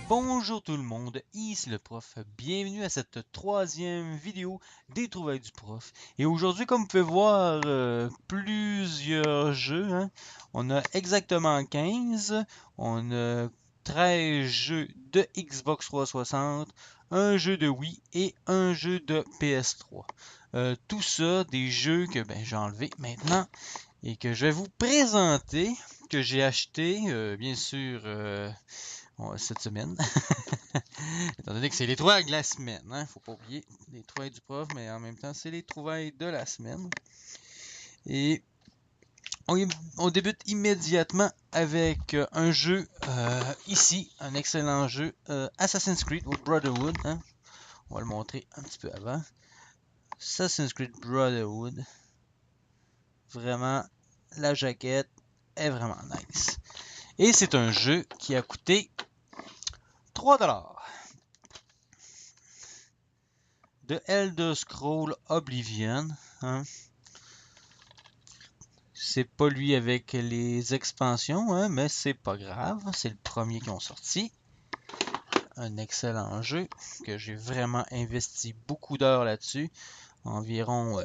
Bonjour tout le monde, ici le prof, bienvenue à cette troisième vidéo des trouvailles du prof. Et aujourd'hui, comme vous pouvez voir, plusieurs jeux, hein. On a exactement 15, on a 13 jeux de Xbox 360, un jeu de Wii et un jeu de PS3. Tout ça, des jeux que j'ai enlevé maintenant et que je vais vous présenter, que j'ai acheté, bien sûr, cette semaine. Étant donné que c'est les trouvailles de la semaine, hein? Faut pas oublier les trouvailles du prof, mais en même temps, c'est les trouvailles de la semaine. Et on débute immédiatement avec un jeu ici, un excellent jeu, Assassin's Creed Brotherhood. Hein? On va le montrer un petit peu avant. Assassin's Creed Brotherhood. Vraiment, la jaquette est vraiment nice. Et c'est un jeu qui a coûté 3$. De Elder Scrolls Oblivion. Hein? C'est pas lui avec les expansions, hein, mais c'est pas grave. C'est le premier qui ont sorti. Un excellent jeu que j'ai vraiment investi beaucoup d'heures là-dessus. Environ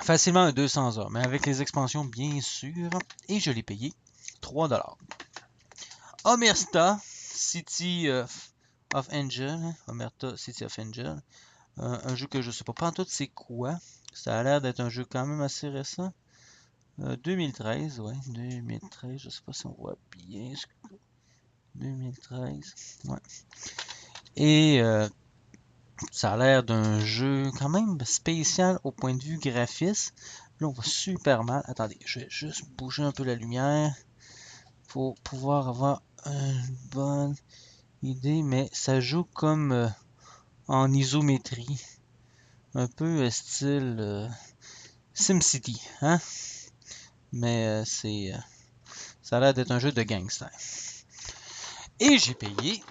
facilement 200 heures. Mais avec les expansions, bien sûr. Et je l'ai payé 3$. Omerta City of Angel. Omerta City of Angel. Un jeu que je sais pas en tout c'est quoi. Ça a l'air d'être un jeu quand même assez récent. 2013, ouais, 2013, je sais pas si on voit bien. 2013, ouais. Et ça a l'air d'un jeu quand même spécial au point de vue graphisme. Là, on voit super mal. Attendez, je vais juste bouger un peu la lumière pour pouvoir avoir une bonne idée. Mais ça joue comme en isométrie. Un peu style SimCity, hein? Mais ça a l'air d'être un jeu de gangster. Et j'ai payé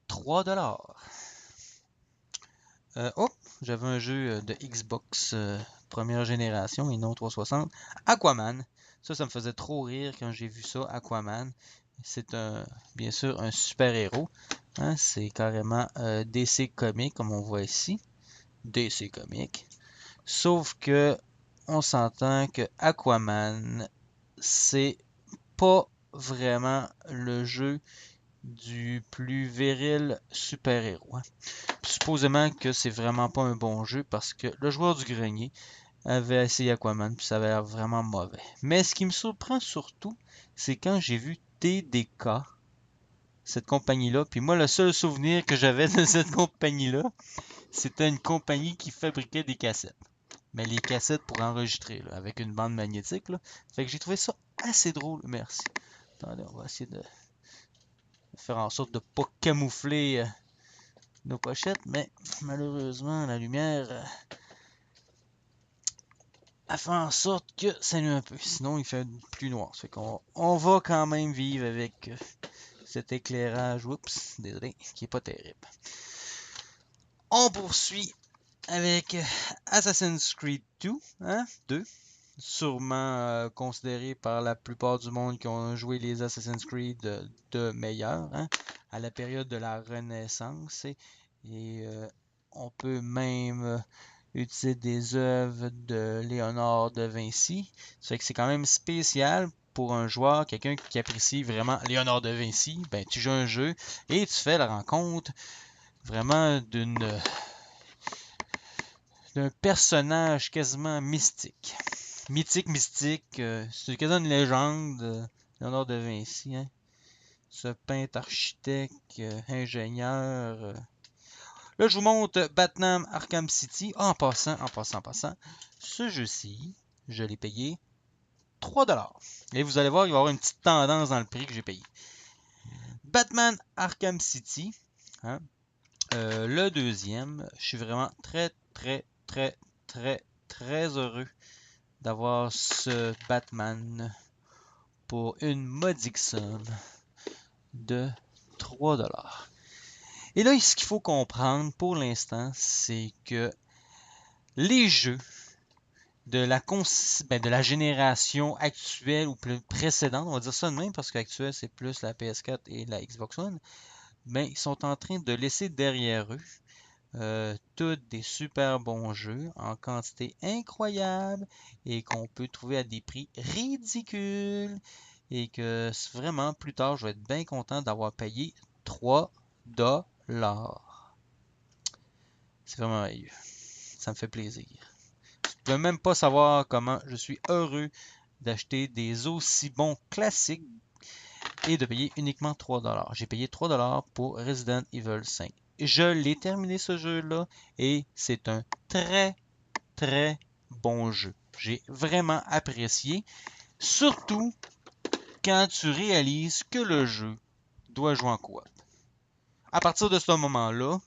3$. Oh, j'avais un jeu de Xbox première génération et non 360. Aquaman. Ça me faisait trop rire quand j'ai vu ça, Aquaman. C'est bien sûr un super-héros. Hein, c'est carrément DC Comics, comme on voit ici. DC Comics. Sauf que on s'entend que Aquaman, c'est pas vraiment le jeu du plus viril super-héros. Hein. Supposément que c'est vraiment pas un bon jeu parce que le joueur du grenier avait essayé Aquaman puis ça avait l'air vraiment mauvais. Mais ce qui me surprend surtout, c'est quand j'ai vu TDK, cette compagnie-là, puis moi le seul souvenir que j'avais de cette compagnie-là, c'était une compagnie qui fabriquait des cassettes. Mais les cassettes pour enregistrer, là, avec une bande magnétique. Là. Fait que j'ai trouvé ça assez drôle. Merci. Attendez, on va essayer de faire en sorte de pas camoufler nos pochettes, mais malheureusement, la lumière a fait en sorte que ça nuit un peu. Sinon, il fait plus noir. Ça fait qu'on va quand même vivre avec cet éclairage, oups, désolé, qui est pas terrible. On poursuit avec Assassin's Creed 2, hein, 2. Sûrement considéré par la plupart du monde qui ont joué les Assassin's Creed de meilleurs, hein, à la période de la Renaissance. Et on peut même utiliser des œuvres de Léonard de Vinci. Ça fait que c'est quand même spécial pour un joueur, quelqu'un qui apprécie vraiment Léonard de Vinci. Ben, tu joues un jeu et tu fais la rencontre vraiment d'un personnage quasiment mystique. Mystique, c'est quasiment une légende, Léonard de Vinci, hein. Ce peintre, architecte, ingénieur. Là, je vous montre Batman Arkham City. En passant, ce jeu-ci, je l'ai payé 3$. Et vous allez voir, il va y avoir une petite tendance dans le prix que j'ai payé. Batman Arkham City, hein, le deuxième, je suis vraiment très heureux d'avoir ce Batman pour une modique somme de 3 $. Et là, ce qu'il faut comprendre pour l'instant, c'est que les jeux de la génération actuelle ou plus précédente, on va dire ça de même parce qu'actuel c'est plus la PS4 et la Xbox One, mais ils sont en train de laisser derrière eux tous des super bons jeux en quantité incroyable et qu'on peut trouver à des prix ridicules et que vraiment plus tard je vais être bien content d'avoir payé 3 $. C'est vraiment merveilleux. Ça me fait plaisir. Je ne peux même pas savoir comment je suis heureux d'acheter des aussi bons classiques et de payer uniquement 3 $. J'ai payé 3 $ pour Resident Evil 5. Je l'ai terminé ce jeu-là et c'est un très très bon jeu. J'ai vraiment apprécié, surtout quand tu réalises que le jeu doit jouer en coop. À partir de ce moment-là,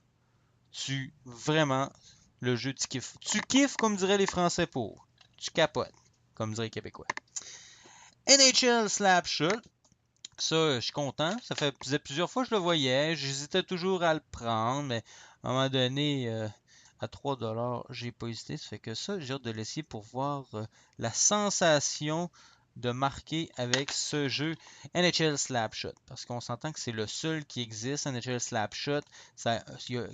le jeu, tu kiffes. Tu kiffes, comme diraient les Français pour. Tu capotes, comme diraient les Québécois. NHL Slapshot. Ça, je suis content. Ça faisait plusieurs fois que je le voyais. J'hésitais toujours à le prendre, mais à un moment donné, à 3 $, j'ai pas hésité. Ça fait que ça, j'ai hâte de l'essayer pour voir la sensation de marquer avec ce jeu NHL Slapshot. Parce qu'on s'entend que c'est le seul qui existe, NHL Slapshot.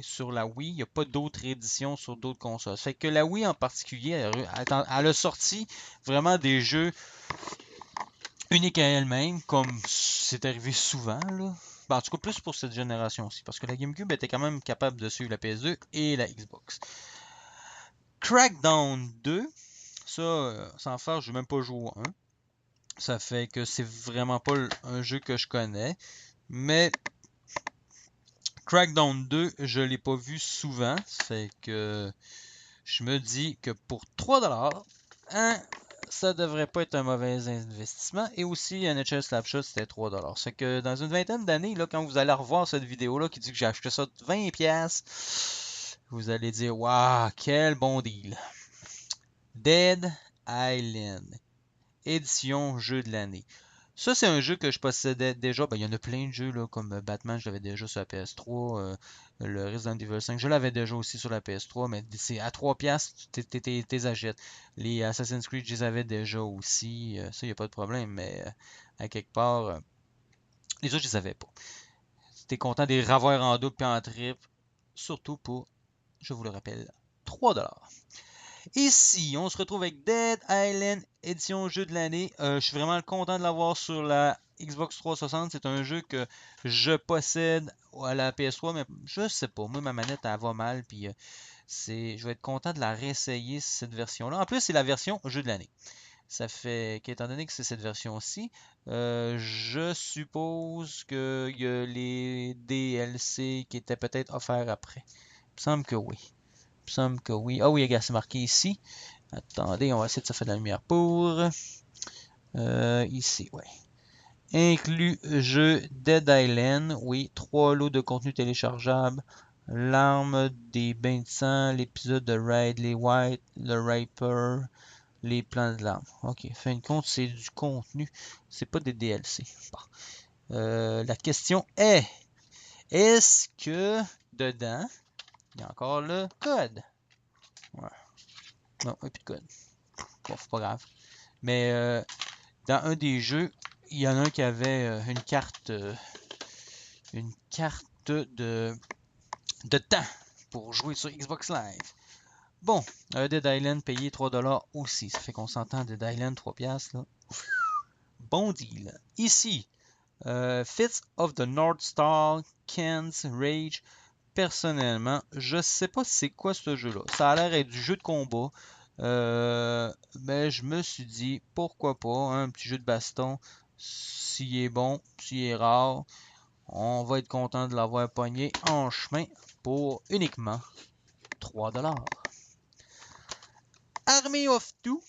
Sur la Wii, il n'y a pas d'autres éditions sur d'autres consoles. Ça fait que la Wii en particulier, elle a sorti vraiment des jeux uniques à elle-même, comme c'est arrivé souvent, là. Ben, en tout cas, plus pour cette génération-ci, parce que la GameCube était quand même capable de suivre la PS2 et la Xbox. Crackdown 2, ça, sans faire, je n'ai même pas joué au 1. Ça fait que c'est vraiment pas un jeu que je connais. Mais Crackdown 2, je l'ai pas vu souvent. Ça fait que je me dis que pour 3 $, hein, ça devrait pas être un mauvais investissement. Et aussi, NHL Slapshot, c'était 3 $. C'est que dans une vingtaine d'années, là, quand vous allez revoir cette vidéo-là qui dit que j'ai acheté ça de 20$, vous allez dire, waouh, quel bon deal. Dead Island, édition jeu de l'année. Ça, c'est un jeu que je possédais déjà. Ben, il y en a plein de jeux, là, comme Batman, je l'avais déjà sur la PS3. Le Resident Evil 5, je l'avais déjà aussi sur la PS3, mais c'est à 3$, t'es achètes. Les Assassin's Creed, je les avais déjà aussi. Ça, il n'y a pas de problème, mais à quelque part, les autres, je les avais pas. T'es content de les revoir en double et en triple, surtout pour, je vous le rappelle, 3 $. Ici, on se retrouve avec Dead Island édition jeu de l'année. Je suis vraiment content de l'avoir sur la Xbox 360. C'est un jeu que je possède à la PS3, mais je sais pas. Moi, ma manette, elle va mal. Puis je vais être content de la réessayer, cette version-là. En plus, c'est la version jeu de l'année. Ça fait qu'étant donné que c'est cette version-ci, je suppose qu'il y a les DLC qui étaient peut-être offerts après. Il me semble que oui. Il me semble que oui. Ah oui, regarde, c'est marqué ici. Attendez, on va essayer de se faire de la lumière pour. Ici, ouais. Inclus jeu Dead Island. Oui, 3 lots de contenu téléchargeable. L'arme des bains de sang, l'épisode de Ridley White, le Riper, les plans de l'arme. Ok, fin de compte, c'est du contenu. C'est pas des DLC. Bon. La question est-ce que dedans, il y a encore le code? Ouais. Non, il n'y a plus de code. Bon, c'est pas grave. Mais dans un des jeux, il y en a un qui avait une carte de temps pour jouer sur Xbox Live. Bon, Dead Island payé 3 $ aussi. Ça fait qu'on s'entend Dead Island 3$. Là. Bon deal. Ici, Fits of the North Star, Ken's Rage. Personnellement, je sais pas c'est quoi ce jeu-là. Ça a l'air d'être du jeu de combat. Mais je me suis dit, pourquoi pas, hein, un petit jeu de baston. S'il est bon, s'il est rare, on va être content de l'avoir pogné en chemin pour uniquement 3 $. Army of Two,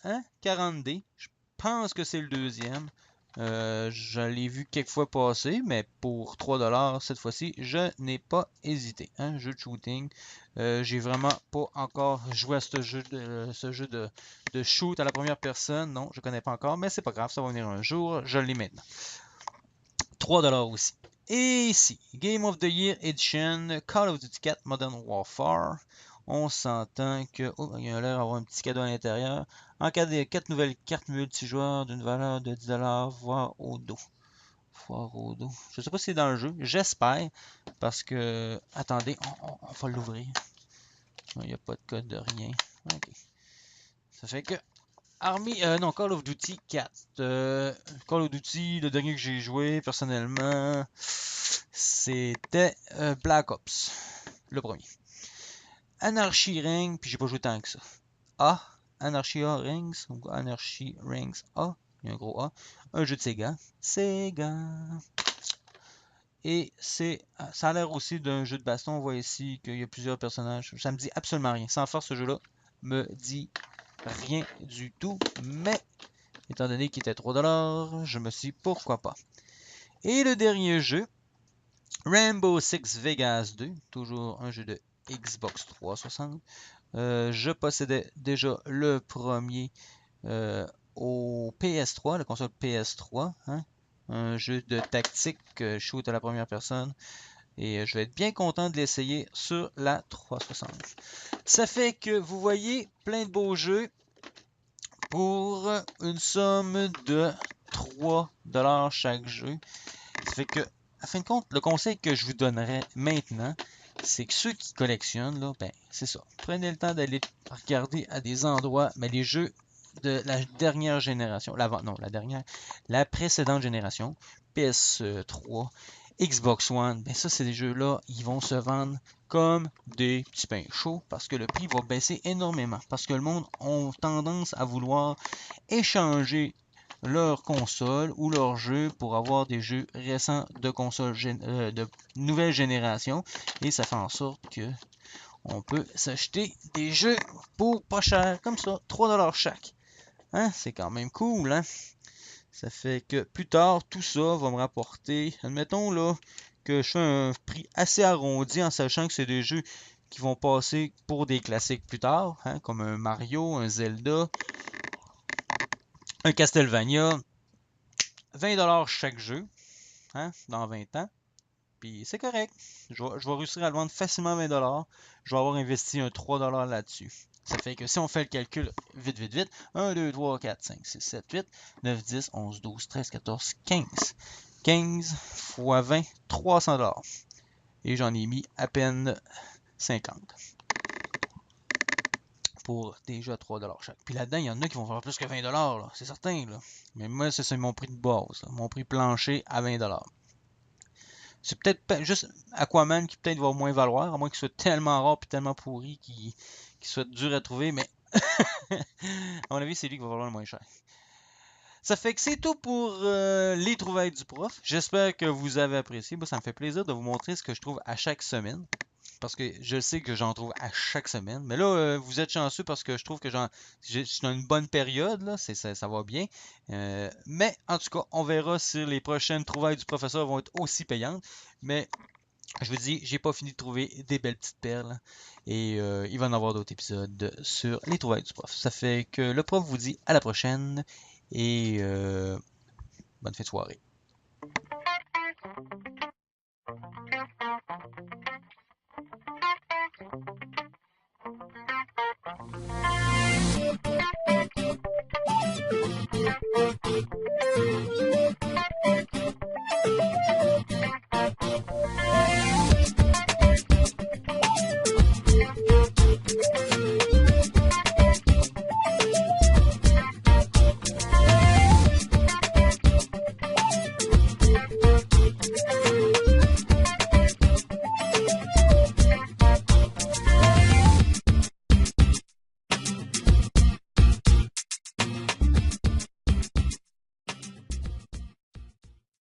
hein, 40D. Je pense que c'est le deuxième. Je l'ai vu quelques fois passer, mais pour 3$ cette fois-ci, je n'ai pas hésité. Hein, jeu de shooting. J'ai vraiment pas encore joué à ce jeu de shoot à la première personne. Non, je connais pas encore, mais c'est pas grave, ça va venir un jour. Je l'ai maintenant. 3$ aussi. Et ici, Game of the Year Edition, Call of Duty 4 Modern Warfare. On s'entend que... Oh, il y a l'air d'avoir un petit cadeau à l'intérieur. En cas de 4 nouvelles cartes multijoueurs d'une valeur de 10$, voire au dos. Voire au dos. Je sais pas si c'est dans le jeu. J'espère. Parce que... Attendez, on va l'ouvrir. Il n'y a pas de code de rien. Ok. Ça fait que... non, Call of Duty 4. Call of Duty, le dernier que j'ai joué personnellement, c'était Black Ops, le premier. Anarchy Rings, puis j'ai pas joué tant que ça. Anarchy Rings, ou Anarchy Rings A, il y a un gros A. Un jeu de Sega. Sega. Et ça a l'air aussi d'un jeu de baston. On voit ici qu'il y a plusieurs personnages. Ça me dit absolument rien. Sans faire ce jeu-là, me dit rien du tout. Mais étant donné qu'il était 3$, je me suis dit pourquoi pas. Et le dernier jeu, Rainbow Six Vegas 2, toujours un jeu de Xbox 360. Je possédais déjà le premier au PS3, la console PS3. Hein? Un jeu de tactique shoot à la première personne. Et je vais être bien content de l'essayer sur la 360. Ça fait que vous voyez plein de beaux jeux pour une somme de 3$ chaque jeu. Ça fait que, à fin de compte, le conseil que je vous donnerais maintenant, c'est que ceux qui collectionnent, là, ben, c'est ça. Prenez le temps d'aller regarder à des endroits, mais les jeux de la dernière génération, la précédente génération, PS3, Xbox One, ben ça, c'est des jeux-là, ils vont se vendre comme des petits pains chauds parce que le prix va baisser énormément. Parce que le monde a tendance à vouloir échanger leur console ou leur jeu pour avoir des jeux récents de console de nouvelle génération. Et ça fait en sorte que on peut s'acheter des jeux pour pas cher, comme ça, 3$ chaque. Hein? C'est quand même cool, hein? Ça fait que plus tard, tout ça va me rapporter, admettons là, que je fais un prix assez arrondi en sachant que c'est des jeux qui vont passer pour des classiques plus tard, hein, comme un Mario, un Zelda, un Castlevania. 20$ chaque jeu, hein, dans 20 ans. Puis c'est correct. Je vais réussir à le vendre facilement 20$. Je vais avoir investi un 3$ là-dessus. Ça fait que si on fait le calcul vite, vite, vite, 1, 2, 3, 4, 5, 6, 7, 8, 9, 10, 11, 12, 13, 14, 15. 15 fois 20, 300$. Et j'en ai mis à peine 50 pour déjà 3$ chaque. Puis là-dedans, il y en a qui vont faire plus que 20$, c'est certain. Là. Mais moi, c'est mon prix de base, là. Mon prix plancher à 20$. C'est peut-être juste Aquaman qui peut-être va moins valoir, à moins qu'il soit tellement rare et tellement pourri qu'il soit dur à trouver, mais à mon avis, c'est lui qui va valoir le moins cher. Ça fait que c'est tout pour les trouvailles du prof. J'espère que vous avez apprécié. Moi, ça me fait plaisir de vous montrer ce que je trouve à chaque semaine. Parce que je sais que j'en trouve à chaque semaine. Mais là, vous êtes chanceux parce que je trouve que je suis dans une bonne période. Là, ça va bien. Mais en tout cas, on verra si les prochaines trouvailles du professeur vont être aussi payantes. Mais je vous dis, j'ai pas fini de trouver des belles petites perles. Et il va y en avoir d'autres épisodes sur les trouvailles du prof. Ça fait que le prof vous dit à la prochaine. Et bonne fin de soirée.